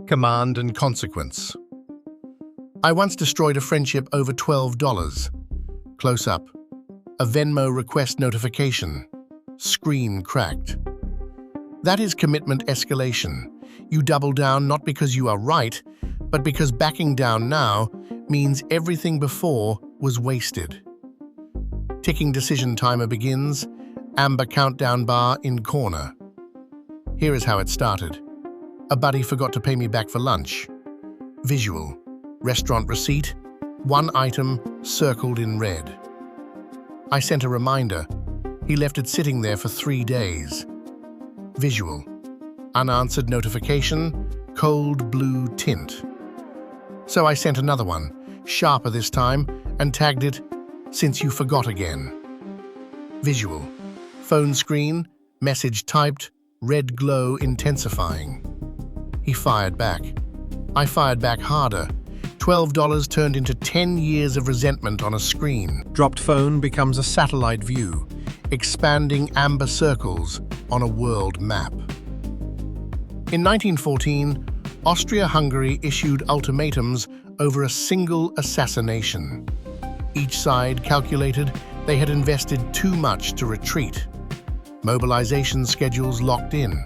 Command and consequence. I once destroyed a friendship over $12. Close up. A Venmo request notification. Screen cracked. That is commitment escalation. You double down not because you are right, but because backing down now means everything before was wasted. Ticking decision timer begins. Amber countdown bar in corner. Here is how it started. A buddy forgot to pay me back for lunch. Visual. Restaurant receipt. One item circled in red. I sent a reminder. He left it sitting there for 3 days. Visual. Unanswered notification. Cold blue tint. So I sent another one, sharper this time, and tagged it, "Since you forgot again." Visual. Phone screen. Message typed. Red glow intensifying. He fired back. I fired back harder. $12 turned into 10 years of resentment on a screen. Dropped phone becomes a satellite view, expanding amber circles on a world map. In 1914, Austria-Hungary issued ultimatums over a single assassination. Each side calculated they had invested too much to retreat. Mobilization schedules locked in.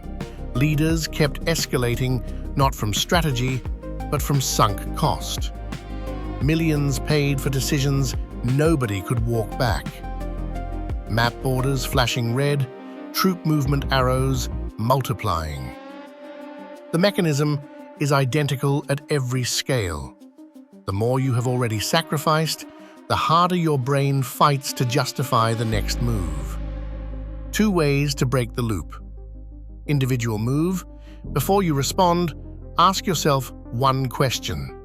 Leaders kept escalating not from strategy, but from sunk cost. Millions paid for decisions nobody could walk back. Map borders flashing red, troop movement arrows multiplying. The mechanism is identical at every scale. The more you have already sacrificed, the harder your brain fights to justify the next move. 2 ways to break the loop. Individual move. Before you respond, ask yourself one question.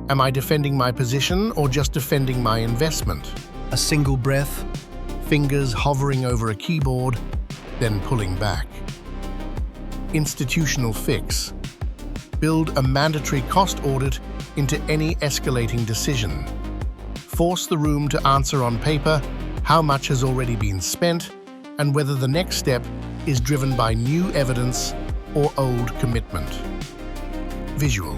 Am I defending my position or just defending my investment? A single breath, fingers hovering over a keyboard, then pulling back. Institutional fix. Build a mandatory cost audit into any escalating decision. Force the room to answer on paper how much has already been spent and whether the next step is driven by new evidence or old commitment. Visual.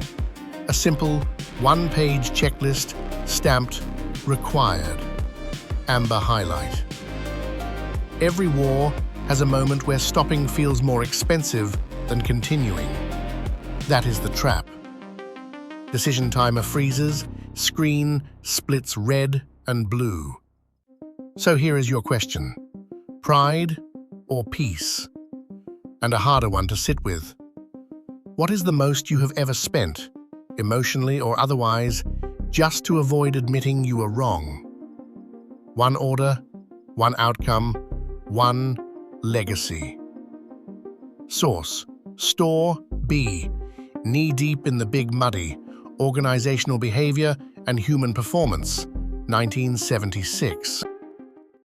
A simple, 1-page checklist stamped required. Amber highlight. Every war has a moment where stopping feels more expensive than continuing. That is the trap. Decision timer freezes, screen splits red and blue. So here is your question. Pride or peace? And a harder one to sit with. What is the most you have ever spent, emotionally or otherwise, just to avoid admitting you were wrong? One order, one outcome, one legacy. Source: Store B. Knee-deep in the big muddy. Organizational behavior and human performance. 1976.